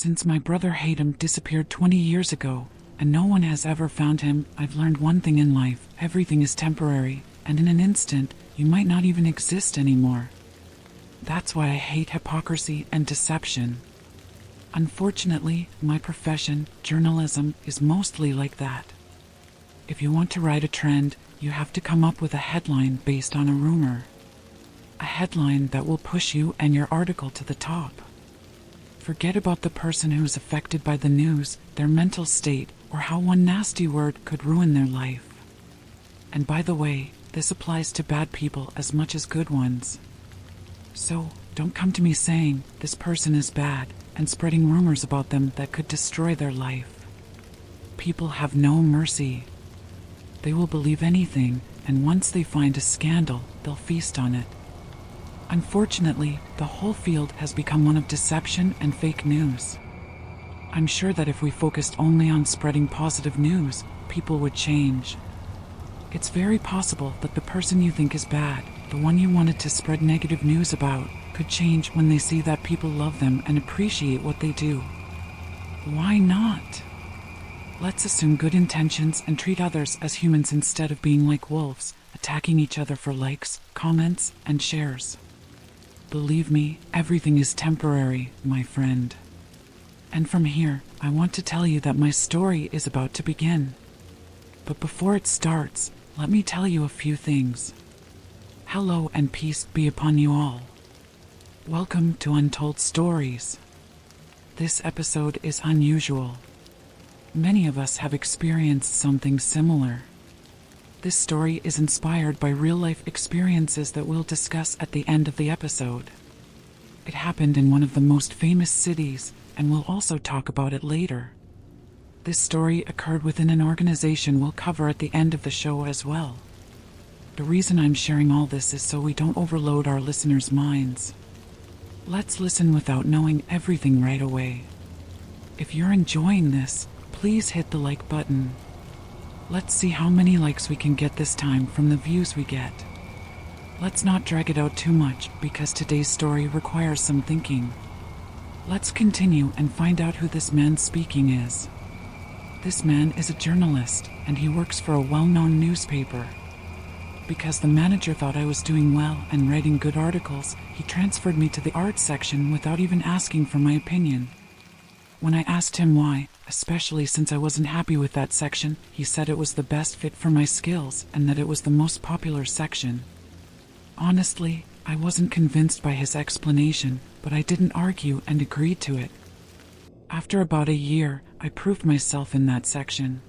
Since my brother Hayden disappeared 20 years ago, and no one has ever found him, I've learned one thing in life: everything is temporary, and in an instant, you might not even exist anymore. That's why I hate hypocrisy and deception. Unfortunately, my profession, journalism, is mostly like that. If you want to ride a trend, you have to come up with a headline based on a rumor. A headline that will push you and your article to the top. Forget about the person who's affected by the news, their mental state, or how one nasty word could ruin their life. And by the way, this applies to bad people as much as good ones. So, don't come to me saying, this person is bad, and spreading rumors about them that could destroy their life. People have no mercy. They will believe anything, and once they find a scandal, they'll feast on it. Unfortunately, the whole field has become one of deception and fake news. I'm sure that if we focused only on spreading positive news, people would change. It's very possible that the person you think is bad, the one you wanted to spread negative news about, could change when they see that people love them and appreciate what they do. Why not? Let's assume good intentions and treat others as humans instead of being like wolves, attacking each other for likes, comments, and shares. Believe me, everything is temporary, my friend. And from here, I want to tell you that my story is about to begin. But before it starts, let me tell you a few things. Hello and peace be upon you all. Welcome to Untold Stories. This episode is unusual. Many of us have experienced something similar. This story is inspired by real-life experiences that we'll discuss at the end of the episode. It happened in one of the most famous cities, and we'll also talk about it later. This story occurred within an organization we'll cover at the end of the show as well. The reason I'm sharing all this is so we don't overload our listeners' minds. Let's listen without knowing everything right away. If you're enjoying this, please hit the like button. Let's see how many likes we can get this time from the views we get. Let's not drag it out too much, because today's story requires some thinking. Let's continue and find out who this man speaking is. This man is a journalist, and he works for a well-known newspaper. Because the manager thought I was doing well and writing good articles, he transferred me to the art section without even asking for my opinion. When I asked him why, especially since I wasn't happy with that section, he said it was the best fit for my skills and that it was the most popular section. Honestly, I wasn't convinced by his explanation, but I didn't argue and agreed to it. After about a year, I proved myself in that section.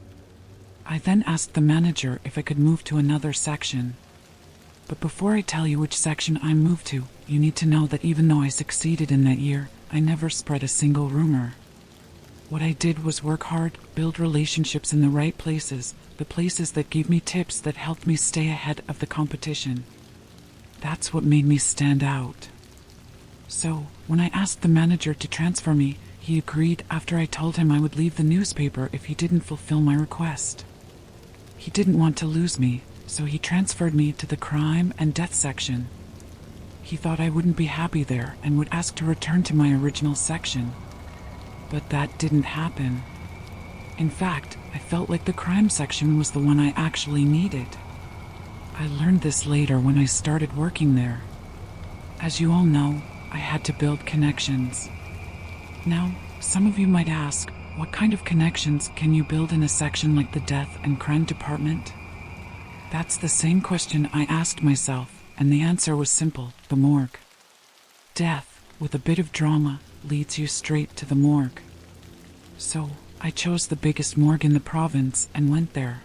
I then asked the manager if I could move to another section. But before I tell you which section I moved to, you need to know that even though I succeeded in that year, I never spread a single rumor. What I did was work hard, build relationships in the right places, the places that gave me tips that helped me stay ahead of the competition. That's what made me stand out. So, when I asked the manager to transfer me, he agreed after I told him I would leave the newspaper if he didn't fulfill my request. He didn't want to lose me, so he transferred me to the crime and death section. He thought I wouldn't be happy there and would ask to return to my original section. But that didn't happen. In fact, I felt like the crime section was the one I actually needed. I learned this later when I started working there. As you all know, I had to build connections. Now, some of you might ask, what kind of connections can you build in a section like the death and crime department? That's the same question I asked myself, and the answer was simple: the morgue. Death, with a bit of drama, leads you straight to the morgue. So, I chose the biggest morgue in the province and went there.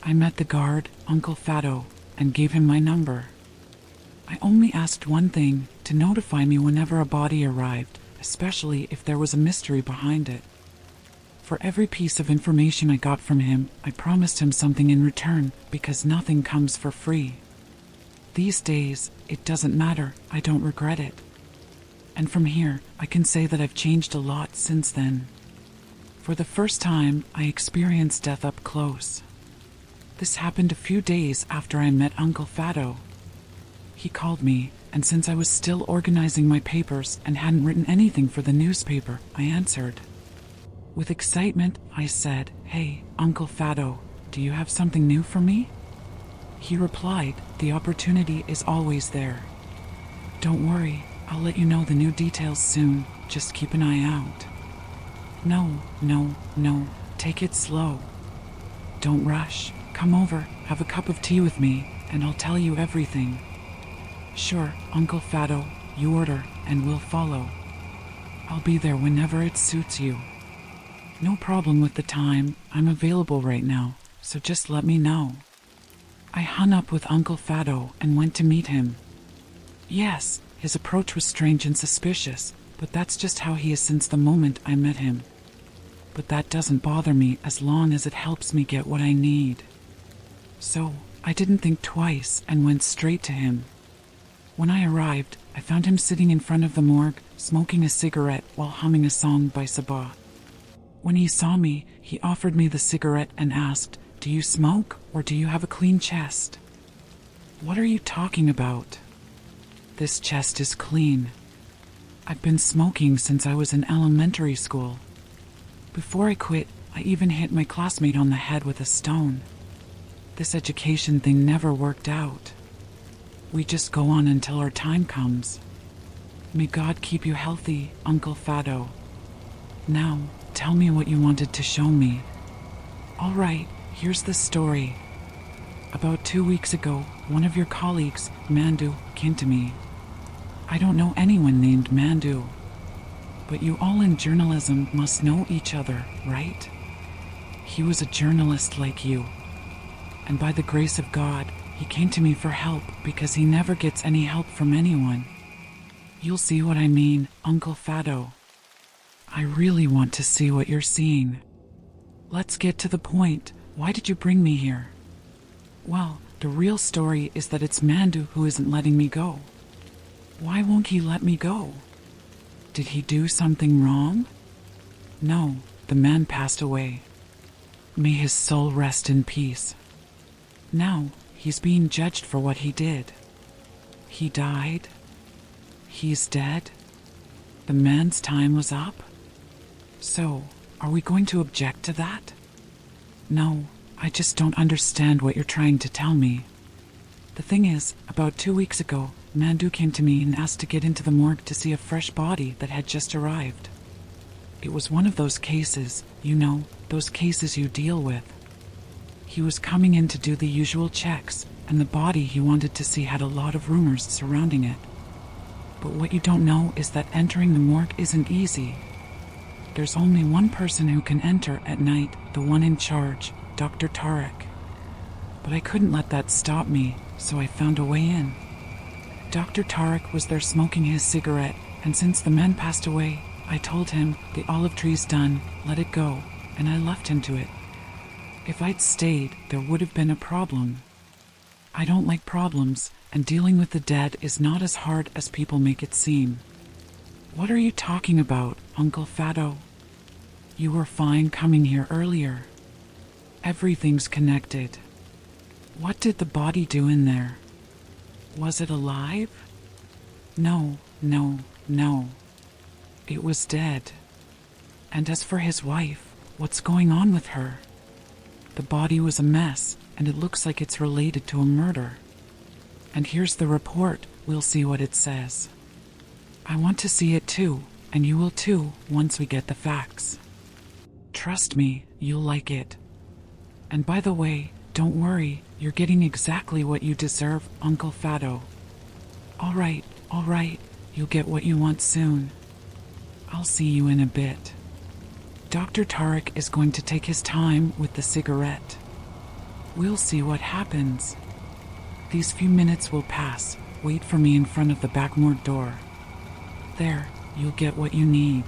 I met the guard, Uncle Fado, and gave him my number. I only asked one thing: to notify me whenever a body arrived, especially if there was a mystery behind it. For every piece of information I got from him, I promised him something in return, because nothing comes for free. These days, it doesn't matter, I don't regret it. And from here, I can say that I've changed a lot since then. For the first time, I experienced death up close. This happened a few days after I met Uncle Fado. He called me, and since I was still organizing my papers and hadn't written anything for the newspaper, I answered. With excitement, I said, "Hey, Uncle Fado, do you have something new for me?" He replied, "The opportunity is always there. Don't worry, I'll let you know the new details soon, just keep an eye out." No, take it slow. Don't rush, come over, have a cup of tea with me, and I'll tell you everything. Sure, Uncle Fado, you order, and we'll follow. I'll be there whenever it suits you. No problem with the time, I'm available right now, so just let me know. I hung up with Uncle Fado and went to meet him. Yes, his approach was strange and suspicious, but that's just how he is since the moment I met him. But that doesn't bother me as long as it helps me get what I need. So, I didn't think twice and went straight to him. When I arrived, I found him sitting in front of the morgue, smoking a cigarette while humming a song by Sabah. When he saw me, he offered me the cigarette and asked, "Do you smoke, or do you have a clean chest?" "What are you talking about?" "This chest is clean. I've been smoking since I was in elementary school. Before I quit, I even hit my classmate on the head with a stone. This education thing never worked out. We just go on until our time comes. May God keep you healthy, Uncle Fado. Now, tell me what you wanted to show me." "All right, here's the story. About 2 weeks ago, one of your colleagues, Mandu, came to me. I don't know anyone named Mandu. But you all in journalism must know each other, right? He was a journalist like you. And by the grace of God, he came to me for help because he never gets any help from anyone. You'll see what I mean, Uncle Fado. I really want to see what you're seeing. Let's get to the point. Why did you bring me here?" "Well, the real story is that it's Mandu who isn't letting me go." "Why won't he let me go? Did he do something wrong?" "No, the man passed away. May his soul rest in peace. Now, he's being judged for what he did. He died. He's dead. The man's time was up. So, are we going to object to that?" "No, I just don't understand what you're trying to tell me. The thing is, about 2 weeks ago, Mandu came to me and asked to get into the morgue to see a fresh body that had just arrived. It was one of those cases, you know, those cases you deal with. He was coming in to do the usual checks, and the body he wanted to see had a lot of rumors surrounding it. But what you don't know is that entering the morgue isn't easy. There's only one person who can enter at night, the one in charge, Dr. Tarek. But I couldn't let that stop me, so I found a way in. Dr. Tarek was there smoking his cigarette, and since the man passed away, I told him, the olive tree's done, let it go, and I left him to it. If I'd stayed, there would have been a problem. I don't like problems, and dealing with the dead is not as hard as people make it seem." "What are you talking about, Uncle Fado? You were fine coming here earlier. Everything's connected. What did the body do in there? Was it alive?" No. It was dead. And as for his wife, what's going on with her? The body was a mess, and it looks like it's related to a murder. And here's the report, we'll see what it says. I want to see it too, and you will too, once we get the facts. Trust me, you'll like it. And by the way, don't worry, you're getting exactly what you deserve, Uncle Fado. All right, you'll get what you want soon. I'll see you in a bit. Dr. Tarek is going to take his time with the cigarette. We'll see what happens. These few minutes will pass. Wait for me in front of the back morgue door. There, you'll get what you need."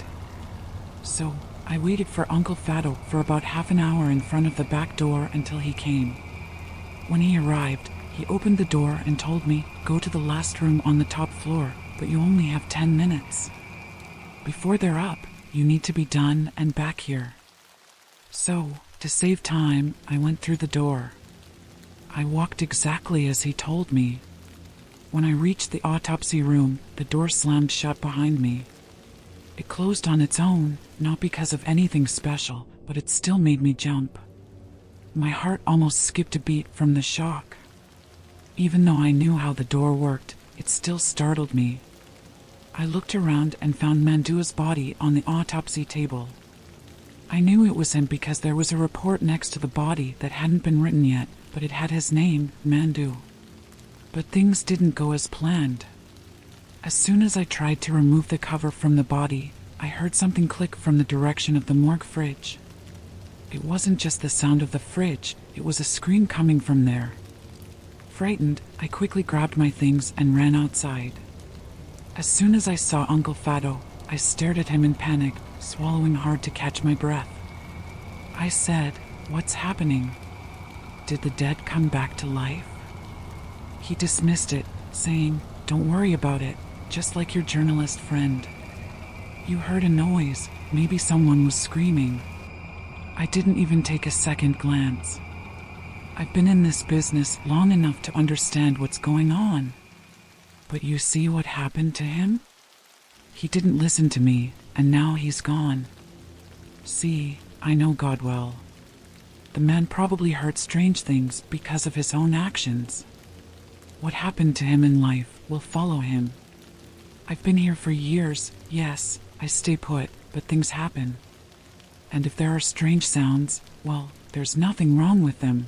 So, I waited for Uncle Fado for about half an hour in front of the back door until he came. When he arrived, he opened the door and told me, "Go to the last room on the top floor, but you only have 10 minutes. Before they're up, you need to be done and back here." So, to save time, I went through the door. I walked exactly as he told me. When I reached the autopsy room, the door slammed shut behind me. It closed on its own, not because of anything special, but it still made me jump. My heart almost skipped a beat from the shock. Even though I knew how the door worked, it still startled me. I looked around and found Mandua's body on the autopsy table. I knew it was him because there was a report next to the body that hadn't been written yet, but it had his name, Mandu. But things didn't go as planned. As soon as I tried to remove the cover from the body, I heard something click from the direction of the morgue fridge. It wasn't just the sound of the fridge, it was a scream coming from there. Frightened, I quickly grabbed my things and ran outside. As soon as I saw Uncle Fado, I stared at him in panic, swallowing hard to catch my breath. I said, "What's happening? Did the dead come back to life?" He dismissed it, saying, "Don't worry about it, just like your journalist friend. You heard a noise, maybe someone was screaming." I didn't even take a second glance. I've been in this business long enough to understand what's going on. But you see what happened to him? He didn't listen to me, and now he's gone. See, I know God well. The man probably heard strange things because of his own actions. What happened to him in life will follow him. I've been here for years, yes, I stay put, but things happen. And if there are strange sounds, well, there's nothing wrong with them.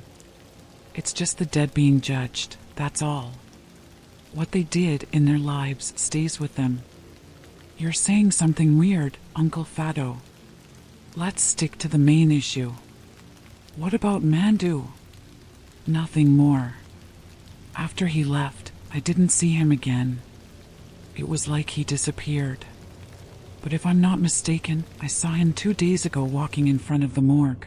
It's just the dead being judged, that's all. What they did in their lives stays with them. You're saying something weird, Uncle Fado. Let's stick to the main issue. What about Mandu? Nothing more. After he left, I didn't see him again. It was like he disappeared. But if I'm not mistaken, I saw him 2 days ago walking in front of the morgue.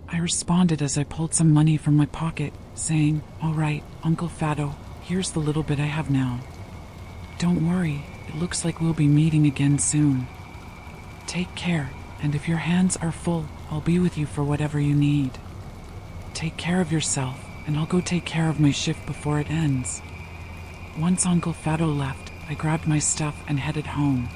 I responded as I pulled some money from my pocket, saying, "All right, Uncle Fado, here's the little bit I have now. Don't worry, it looks like we'll be meeting again soon. Take care, and if your hands are full, I'll be with you for whatever you need. Take care of yourself, and I'll go take care of my shift before it ends." Once Uncle Fado left, I grabbed my stuff and headed home.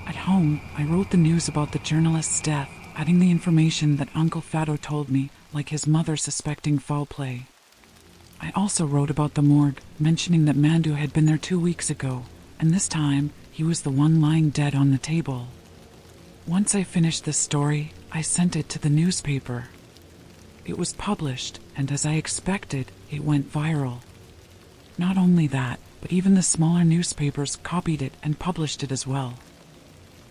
At home, I wrote the news about the journalist's death, adding the information that Uncle Fado told me, like his mother suspecting foul play. I also wrote about the morgue, mentioning that Mandu had been there 2 weeks ago, and this time, he was the one lying dead on the table. Once I finished the story, I sent it to the newspaper. It was published, and as I expected, it went viral. Not only that, but even the smaller newspapers copied it and published it as well.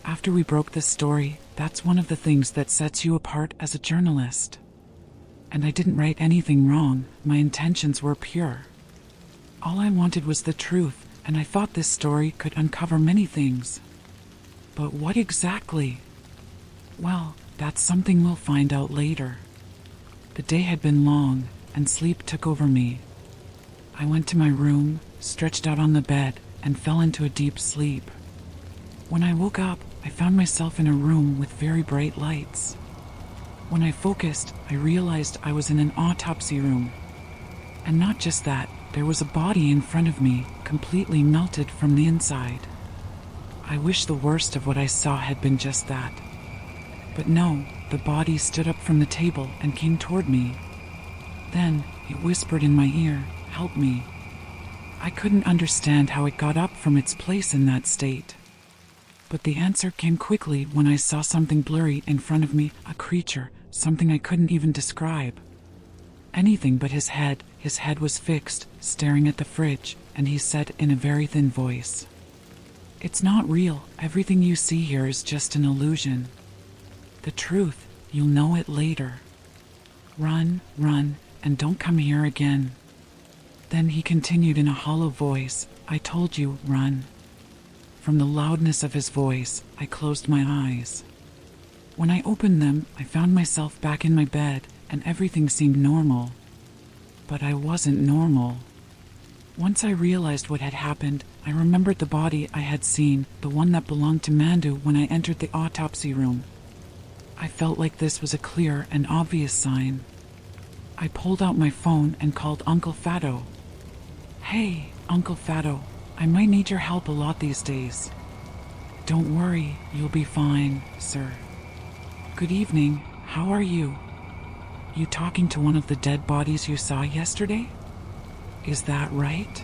After we broke this story, that's one of the things that sets you apart as a journalist. And I didn't write anything wrong, my intentions were pure. All I wanted was the truth, and I thought this story could uncover many things. But what exactly? Well, that's something we'll find out later. The day had been long, and sleep took over me. I went to my room, stretched out on the bed, and fell into a deep sleep. When I woke up, I found myself in a room with very bright lights. When I focused, I realized I was in an autopsy room. And not just that, there was a body in front of me, completely melted from the inside. I wish the worst of what I saw had been just that. But no, the body stood up from the table and came toward me. Then, it whispered in my ear, "Help me." I couldn't understand how it got up from its place in that state. But the answer came quickly when I saw something blurry in front of me, a creature, something I couldn't even describe. Anything but his head was fixed, staring at the fridge, and he said in a very thin voice, "It's not real, everything you see here is just an illusion. The truth, you'll know it later. Run, run, and don't come here again." Then he continued in a hollow voice, "I told you, run." From the loudness of his voice, I closed my eyes. When I opened them, I found myself back in my bed, and everything seemed normal. But I wasn't normal. Once I realized what had happened, I remembered the body I had seen, the one that belonged to Mandu when I entered the autopsy room. I felt like this was a clear and obvious sign. I pulled out my phone and called Uncle Fado. "Hey, Uncle Fado, I might need your help a lot these days. Don't worry, you'll be fine, sir. Good evening, how are you? You talking to one of the dead bodies you saw yesterday? Is that right?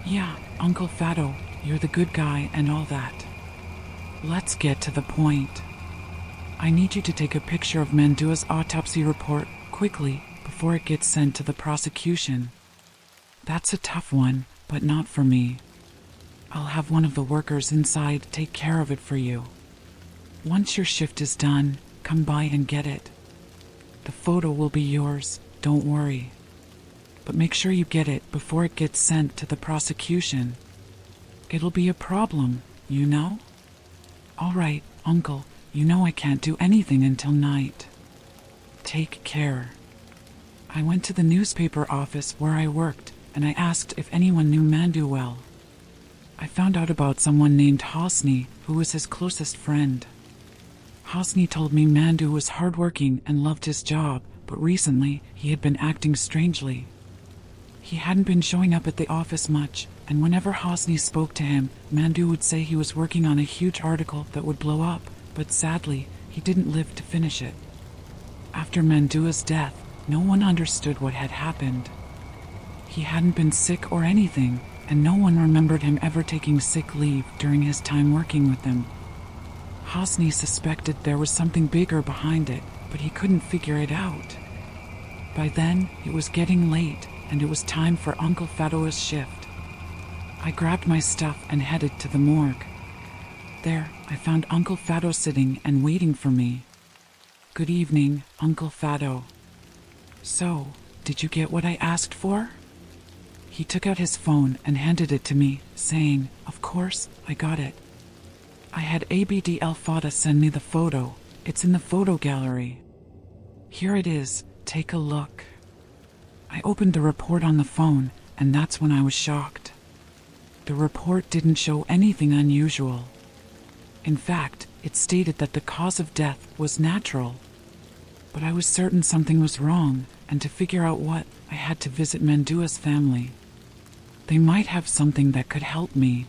Yeah, Uncle Fado, you're the good guy and all that. Let's get to the point. I need you to take a picture of Mandua's autopsy report, quickly, before it gets sent to the prosecution. That's a tough one, but not for me. I'll have one of the workers inside take care of it for you. Once your shift is done, come by and get it. The photo will be yours, don't worry. But make sure you get it before it gets sent to the prosecution. It'll be a problem, you know? All right, Uncle, you know I can't do anything until night. Take care. I went to the newspaper office where I worked, and I asked if anyone knew Mandu well. I found out about someone named Hosni, who was his closest friend. Hosni told me Mandu was hardworking and loved his job, but recently he had been acting strangely. He hadn't been showing up at the office much, and whenever Hosni spoke to him, Mandu would say he was working on a huge article that would blow up, but sadly, he didn't live to finish it. After Mandua's death, no one understood what had happened. He hadn't been sick or anything, and no one remembered him ever taking sick leave during his time working with them. Hosni suspected there was something bigger behind it, but he couldn't figure it out. By then, it was getting late, and it was time for Uncle Fado's shift. I grabbed my stuff and headed to the morgue. There, I found Uncle Fado sitting and waiting for me. Good evening, Uncle Fado. So, did you get what I asked for? He took out his phone and handed it to me, saying, "Of course, I got it. I had Abd El Fada send me the photo. It's in the photo gallery. Here it is, take a look." I opened the report on the phone, and that's when I was shocked. The report didn't show anything unusual. In fact, it stated that the cause of death was natural. But I was certain something was wrong, and to figure out what, I had to visit Mandua's family. They might have something that could help me.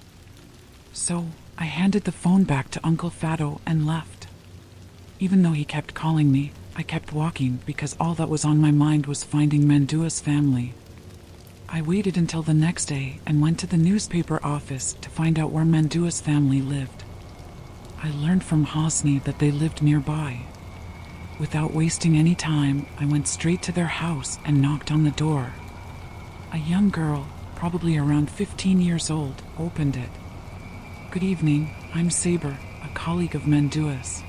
So, I handed the phone back to Uncle Fado and left. Even though he kept calling me, I kept walking because all that was on my mind was finding Mandua's family. I waited until the next day and went to the newspaper office to find out where Mandua's family lived. I learned from Hosni that they lived nearby. Without wasting any time, I went straight to their house and knocked on the door. A young girl, probably around 15 years old, opened it. "Good evening, I'm Saber, a colleague of Mandua's.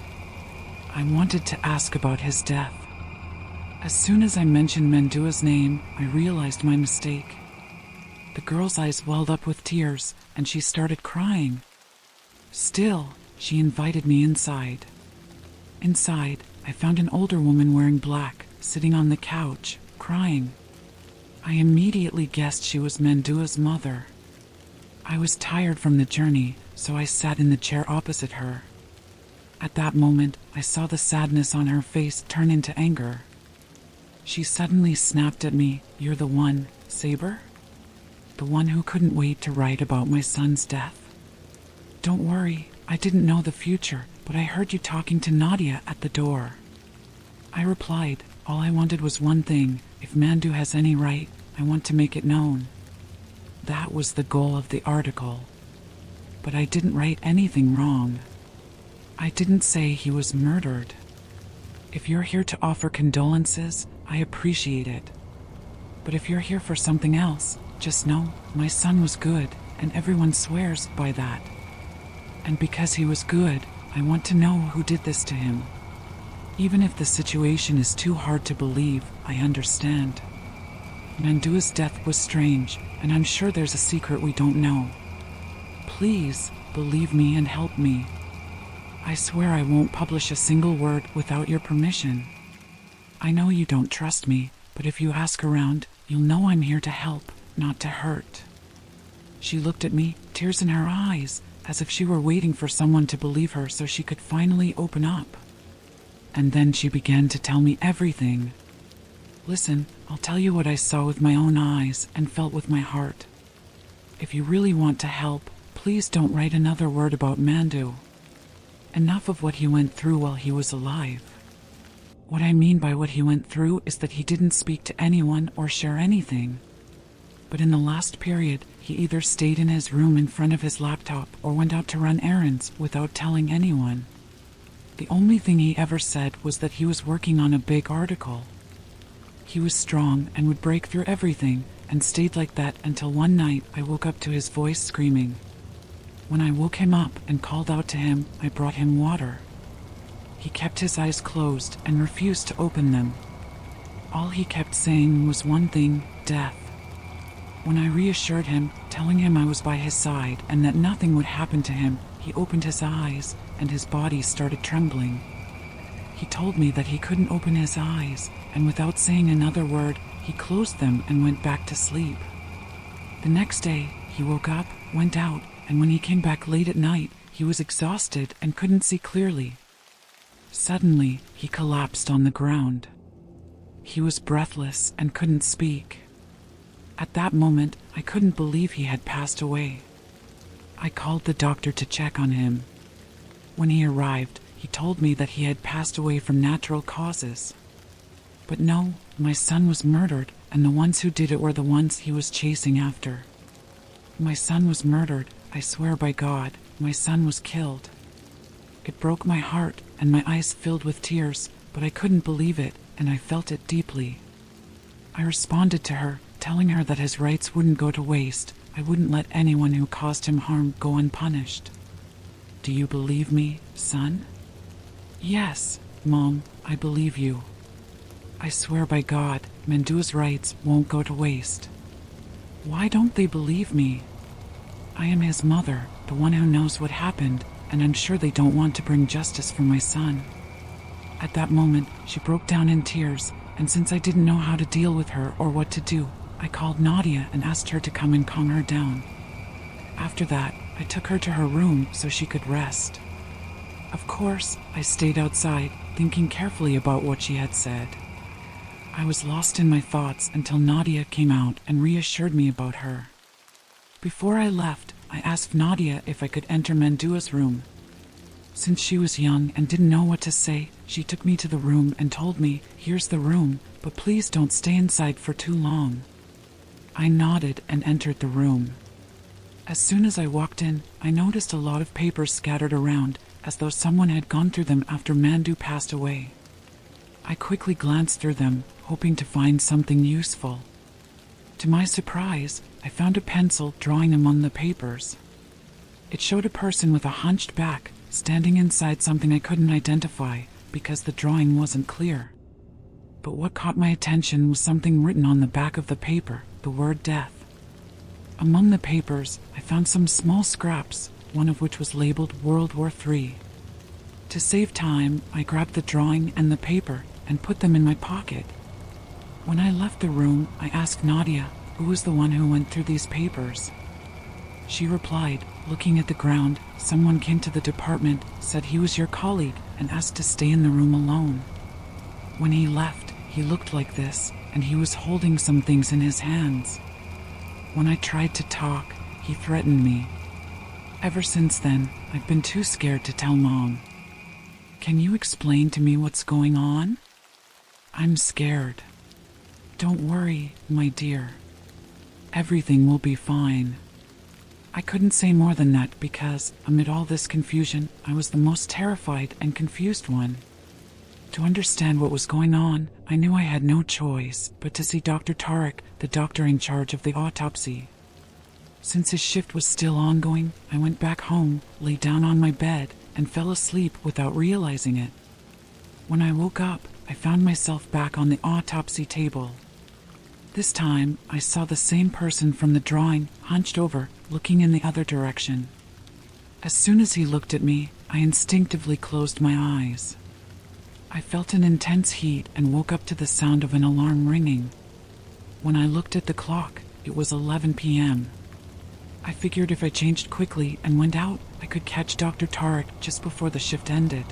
I wanted to ask about his death." As soon as I mentioned Mandua's name, I realized my mistake. The girl's eyes welled up with tears, and she started crying. Still, she invited me inside. Inside, I found an older woman wearing black, sitting on the couch, crying. I immediately guessed she was Mandua's mother. I was tired from the journey, so I sat in the chair opposite her. At that moment, I saw the sadness on her face turn into anger. She suddenly snapped at me, "You're the one, Saber? The one who couldn't wait to write about my son's death? Don't worry, I didn't know the future, but I heard you talking to Nadia at the door." I replied, "All I wanted was one thing. If Mandu has any right, I want to make it known." That was the goal of the article. But I didn't write anything wrong. I didn't say he was murdered. If you're here to offer condolences, I appreciate it. But if you're here for something else, just know my son was good, and everyone swears by that. And because he was good, I want to know who did this to him. Even if the situation is too hard to believe, I understand. Mandua's death was strange, and I'm sure there's a secret we don't know. Please, believe me and help me. I swear I won't publish a single word without your permission. I know you don't trust me, but if you ask around, you'll know I'm here to help, not to hurt." She looked at me, tears in her eyes, as if she were waiting for someone to believe her so she could finally open up. And then she began to tell me everything. "Listen, I'll tell you what I saw with my own eyes and felt with my heart. if you really want to help, please don't write another word about Mandu. Enough of what he went through while he was alive. What I mean by what he went through is that he didn't speak to anyone or share anything. But in the last period, he either stayed in his room in front of his laptop or went out to run errands without telling anyone. The only thing he ever said was that he was working on a big article. He was strong and would break through everything, and stayed like that until one night I woke up to his voice screaming. When I woke him up and called out to him, I brought him water. He kept his eyes closed and refused to open them. All he kept saying was one thing: death. When I reassured him, telling him I was by his side and that nothing would happen to him, he opened his eyes and his body started trembling. He told me that he couldn't open his eyes, and without saying another word, he closed them and went back to sleep. The next day, he woke up, went out, and when he came back late at night, he was exhausted and couldn't see clearly. Suddenly, he collapsed on the ground. He was breathless and couldn't speak. At that moment, I couldn't believe he had passed away. I called the doctor to check on him. When he arrived, he told me that he had passed away from natural causes. But no, my son was murdered, and the ones who did it were the ones he was chasing after. My son was murdered, I swear by God, my son was killed. It broke my heart, and my eyes filled with tears, but I couldn't believe it, and I felt it deeply. I responded to her, telling her that his rights wouldn't go to waste. I wouldn't let anyone who caused him harm go unpunished. Do you believe me, son? Yes, Mom, I believe you. I swear by God, Mandu's rights won't go to waste. Why don't they believe me? I am his mother, the one who knows what happened, and I'm sure they don't want to bring justice for my son. At that moment, she broke down in tears, and since I didn't know how to deal with her or what to do, I called Nadia and asked her to come and calm her down. After that, I took her to her room so she could rest. Of course, I stayed outside, thinking carefully about what she had said. I was lost in my thoughts until Nadia came out and reassured me about her. Before I left, I asked Nadia if I could enter Mandua's room. Since she was young and didn't know what to say, she took me to the room and told me, "Here's the room, but please don't stay inside for too long." I nodded and entered the room. As soon as I walked in, I noticed a lot of papers scattered around, as though someone had gone through them after Mandu passed away. I quickly glanced through them, hoping to find something useful. To my surprise, I found a pencil drawing among the papers. It showed a person with a hunched back, standing inside something I couldn't identify, because the drawing wasn't clear. But what caught my attention was something written on the back of the paper, the word death. Among the papers, I found some small scraps, one of which was labeled World War III. To save time, I grabbed the drawing and the paper and put them in my pocket. When I left the room, I asked Nadia, who was the one who went through these papers. She replied, looking at the ground, "Someone came to the department, said he was your colleague, and asked to stay in the room alone. When he left, he looked like this, and he was holding some things in his hands. When I tried to talk, he threatened me. Ever since then, I've been too scared to tell Mom. Can you explain to me what's going on? I'm scared. Don't worry, my dear. Everything will be fine." I couldn't say more than that because, amid all this confusion, I was the most terrified and confused one. To understand what was going on, I knew I had no choice but to see Dr. Tarek, the doctor in charge of the autopsy. Since his shift was still ongoing, I went back home, lay down on my bed, and fell asleep without realizing it. When I woke up, I found myself back on the autopsy table. This time, I saw the same person from the drawing, hunched over, looking in the other direction. As soon as he looked at me, I instinctively closed my eyes. I felt an intense heat and woke up to the sound of an alarm ringing. When I looked at the clock, it was 11 p.m. I figured if I changed quickly and went out, I could catch Dr. Tarek just before the shift ended.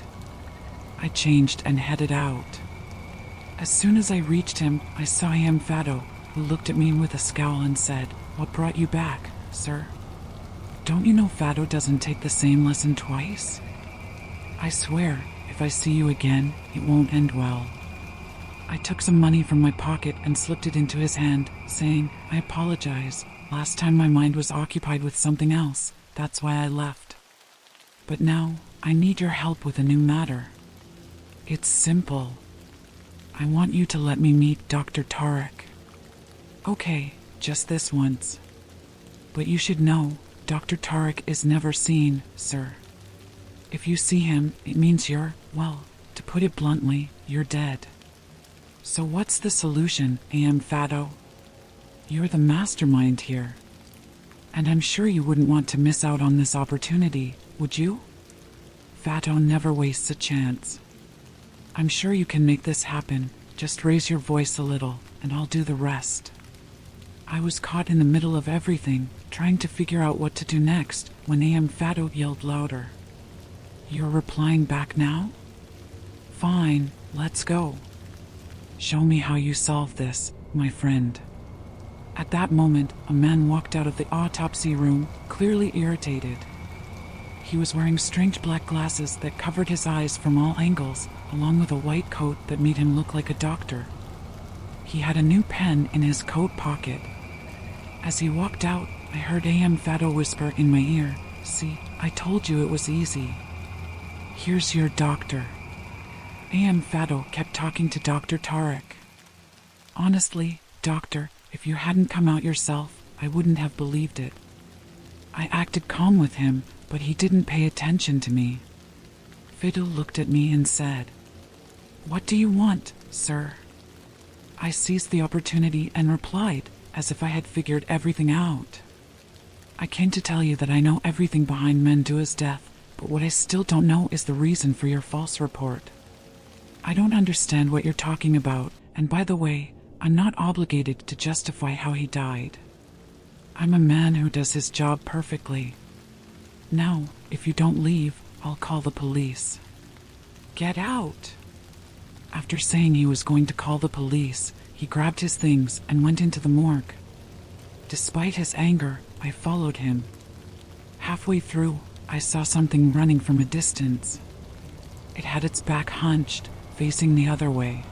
I changed and headed out. As soon as I reached him, I saw him, Fado, who looked at me with a scowl and said, "What brought you back? sir. Don't you know Fado doesn't take the same lesson twice? I swear, if I see you again, it won't end well. I took some money from my pocket and slipped it into his hand, saying, I apologize. Last time my mind was occupied with something else, that's why I left. But now, I need your help with a new matter. It's simple. I want you to let me meet Dr. Tarek. Okay, just this once. But you should know, Dr. Tarek is never seen, sir. If you see him, it means you're, well, to put it bluntly, you're dead. So what's the solution, A.M. Fado? You're the mastermind here. And I'm sure you wouldn't want to miss out on this opportunity, would you? Fado never wastes a chance. I'm sure you can make this happen. Just raise your voice a little, and I'll do the rest. I was caught in the middle of everything, trying to figure out what to do next, when A.M. Fado yelled louder. You're replying back now? Fine, let's go. Show me how you solve this, my friend. At that moment, a man walked out of the autopsy room, clearly irritated. He was wearing strange black glasses that covered his eyes from all angles, along with a white coat that made him look like a doctor. He had a new pen in his coat pocket. As he walked out, I heard A.M. Fado whisper in my ear, See, I told you it was easy. Here's your doctor. A.M. Fado kept talking to Dr. Tarek. Honestly, doctor, if you hadn't come out yourself, I wouldn't have believed it. I acted calm with him, but he didn't pay attention to me. Fido looked at me and said, What do you want, sir? I seized the opportunity and replied, as if I had figured everything out. I came to tell you that I know everything behind Mendua's death, but what I still don't know is the reason for your false report. I don't understand what you're talking about, and by the way, I'm not obligated to justify how he died. I'm a man who does his job perfectly. Now, if you don't leave, I'll call the police. Get out! After saying he was going to call the police, he grabbed his things and went into the morgue. Despite his anger, I followed him. Halfway through, I saw something running from a distance. It had its back hunched, facing the other way.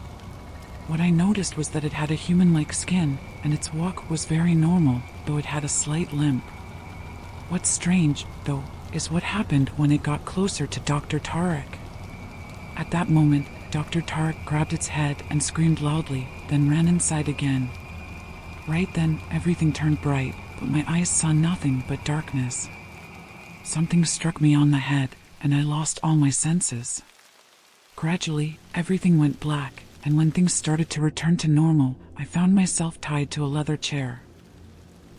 What I noticed was that it had a human-like skin, and its walk was very normal, though it had a slight limp. What's strange, though, is what happened when it got closer to Dr. Tarek. At that moment, Dr. Tarek grabbed its head and screamed loudly, then ran inside again. Right then, everything turned bright, but my eyes saw nothing but darkness. Something struck me on the head, and I lost all my senses. Gradually, everything went black, and when things started to return to normal, I found myself tied to a leather chair.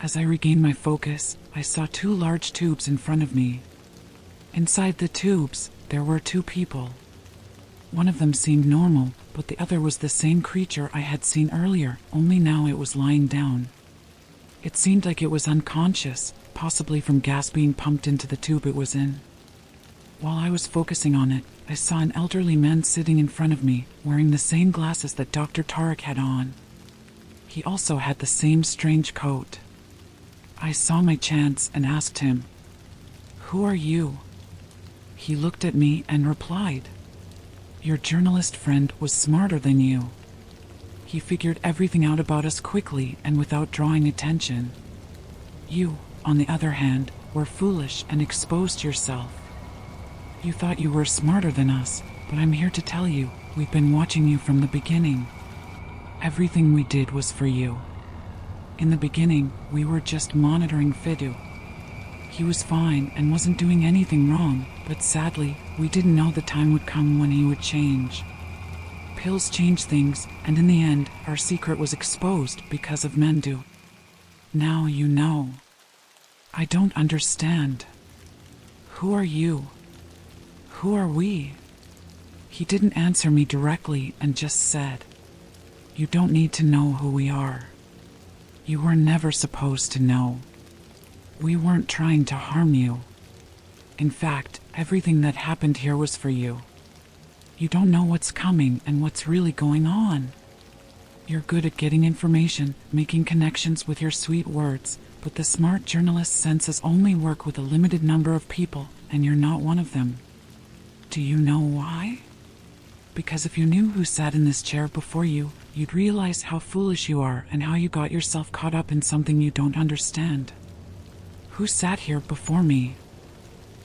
As I regained my focus, I saw 2 large tubes in front of me. Inside the tubes, there were 2 people. One of them seemed normal, but the other was the same creature I had seen earlier, only now it was lying down. It seemed like it was unconscious, possibly from gas being pumped into the tube it was in. While I was focusing on it, I saw an elderly man sitting in front of me, wearing the same glasses that Dr. Tarek had on. He also had the same strange coat. I saw my chance and asked him, "Who are you?" He looked at me and replied, "Your journalist friend was smarter than you. He figured everything out about us quickly and without drawing attention. You, on the other hand, were foolish and exposed yourself. You thought you were smarter than us, but I'm here to tell you, we've been watching you from the beginning. Everything we did was for you. In the beginning, we were just monitoring Fidu. He was fine and wasn't doing anything wrong, but sadly, we didn't know the time would come when he would change. Pills change things, and in the end, our secret was exposed because of Mendu. Now you know. I don't understand. Who are you? Who are we?" He didn't answer me directly and just said, "You don't need to know who we are. You were never supposed to know. We weren't trying to harm you. In fact, everything that happened here was for you. You don't know what's coming and what's really going on. You're good at getting information, making connections with your sweet words, But the smart journalist's senses only work with a limited number of people, and you're not one of them. Do you know why? Because if you knew who sat in this chair before you, you'd realize how foolish you are and how you got yourself caught up in something you don't understand. Who sat here before me?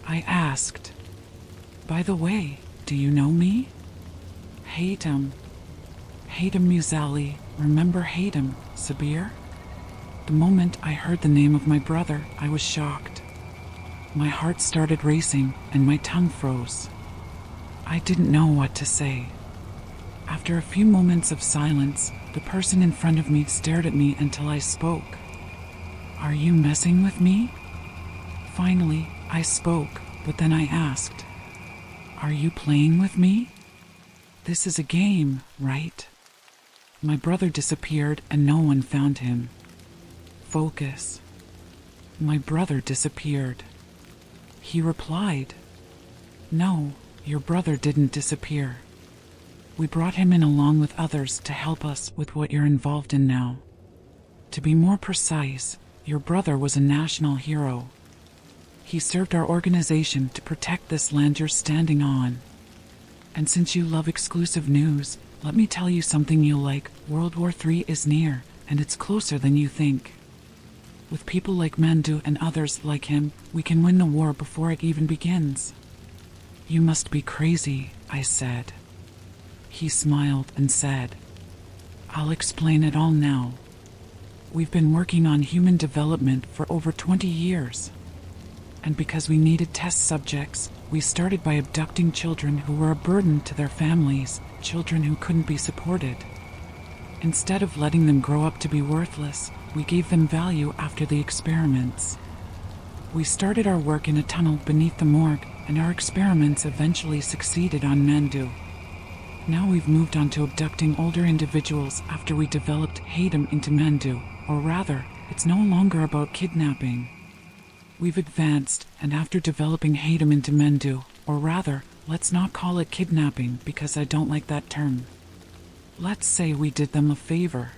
I asked. By the way, do you know me? Haytham. Haytham Muzali. Remember Haytham, Sabir? The moment I heard the name of my brother, I was shocked. My heart started racing and my tongue froze. I didn't know what to say. After a few moments of silence, the person in front of me stared at me until I spoke. Are you messing with me? Finally, I spoke, but then I asked, are you playing with me? This is a game, right? My brother disappeared and no one found him. Focus. My brother disappeared. He replied, no, your brother didn't disappear. We brought him in along with others to help us with what you're involved in now. To be more precise, your brother was a national hero. He served our organization to protect this land you're standing on. And since you love exclusive news, let me tell you something you'll like. World War III is near, and it's closer than you think. With people like Mandu and others like him, we can win the war before it even begins. You must be crazy, I said. He smiled and said, I'll explain it all now. We've been working on human development for over 20 years. And because we needed test subjects, we started by abducting children who were a burden to their families, children who couldn't be supported. Instead of letting them grow up to be worthless, we gave them value after the experiments. We started our work in a tunnel beneath the morgue, and our experiments eventually succeeded on Mandu. Now we've moved on to abducting older individuals after we developed Haytham into Mandu, or rather, it's no longer about kidnapping. We've advanced, and after developing Haytham into Mandu, or rather, let's not call it kidnapping because I don't like that term. Let's say we did them a favor.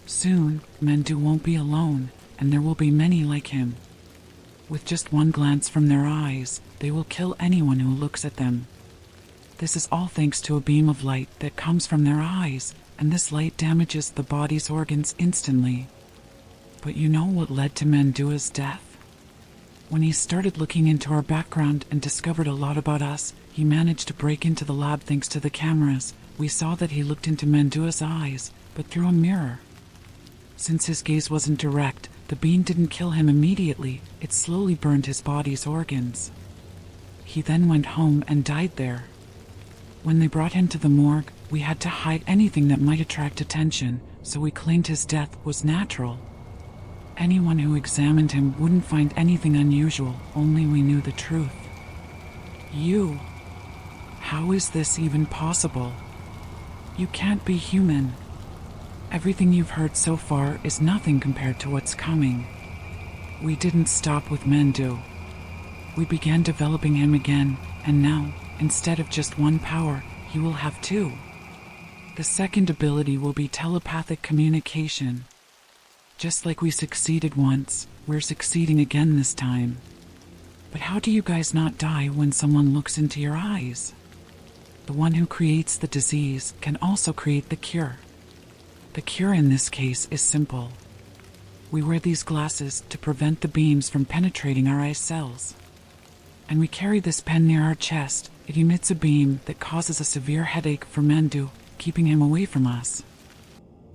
Soon, Mandu won't be alone, and there will be many like him. With just one glance from their eyes, they will kill anyone who looks at them. This is all thanks to a beam of light that comes from their eyes, and this light damages the body's organs instantly. But you know what led to Mandua's death? When he started looking into our background and discovered a lot about us, he managed to break into the lab thanks to the cameras. We saw that he looked into Mandua's eyes, but through a mirror. Since his gaze wasn't direct, the beam didn't kill him immediately, it slowly burned his body's organs. He then went home and died there. When they brought him to the morgue, we had to hide anything that might attract attention, so we claimed his death was natural. Anyone who examined him wouldn't find anything unusual, only we knew the truth. You. How is this even possible? You can't be human. Everything you've heard so far is nothing compared to what's coming. We didn't stop with Mandu. We began developing him again, and now, instead of just one power, he will have two. The second ability will be telepathic communication. Just like we succeeded once, we're succeeding again this time. But how do you guys not die when someone looks into your eyes? The one who creates the disease can also create the cure. The cure in this case is simple. We wear these glasses to prevent the beams from penetrating our eye cells. And we carry this pen near our chest. It emits a beam that causes a severe headache for Mandu, keeping him away from us.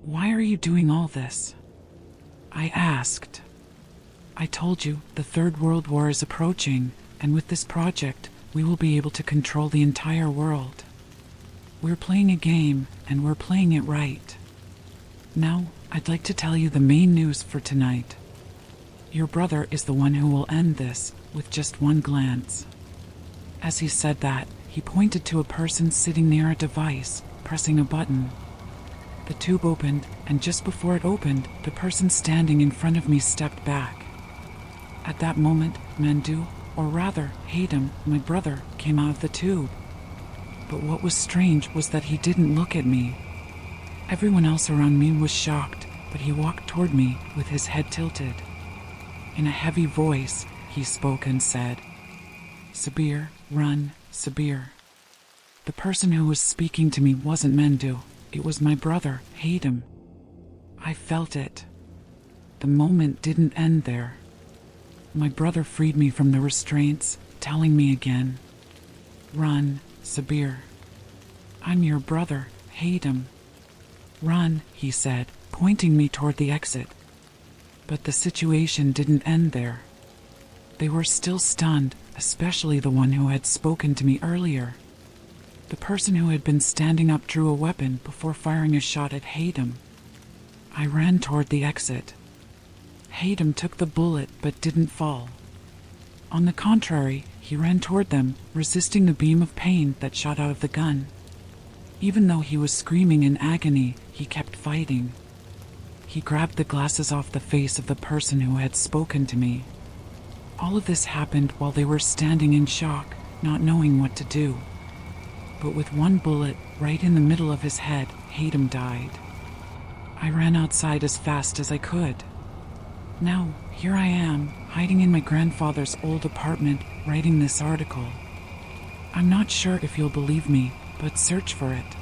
Why are you doing all this? I asked. I told you, the Third World War is approaching, and with this project, we will be able to control the entire world. We're playing a game, and we're playing it right. Now, I'd like to tell you the main news for tonight. Your brother is the one who will end this, with just one glance. As he said that, he pointed to a person sitting near a device, pressing a button. The tube opened, and just before it opened, the person standing in front of me stepped back. At that moment, Mandu, or rather, Haytham, my brother, came out of the tube. But what was strange was that he didn't look at me. Everyone else around me was shocked, but he walked toward me with his head tilted. In a heavy voice, he spoke and said, "Sabir, run, Sabir." The person who was speaking to me wasn't Mendu. It was my brother, Hayden. I felt it. The moment didn't end there. My brother freed me from the restraints, telling me again, "Run, Sabir. I'm your brother, Hayden." "Run," he said, pointing me toward the exit. But the situation didn't end there. They were still stunned, especially the one who had spoken to me earlier. The person who had been standing up drew a weapon before firing a shot at Hayden. I ran toward the exit. Hayden took the bullet but didn't fall. On the contrary, he ran toward them, resisting the beam of pain that shot out of the gun. Even though he was screaming in agony, he kept fighting. He grabbed the glasses off the face of the person who had spoken to me. All of this happened while they were standing in shock, not knowing what to do. But with one bullet right in the middle of his head, Hayden died. I ran outside as fast as I could. Now, here I am, hiding in my grandfather's old apartment, writing this article. I'm not sure if you'll believe me, but search for it.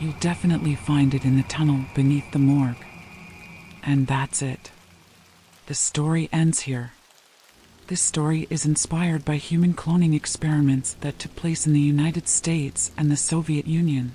You'll definitely find it in the tunnel beneath the morgue. And that's it. The story ends here. This story is inspired by human cloning experiments that took place in the United States and the Soviet Union.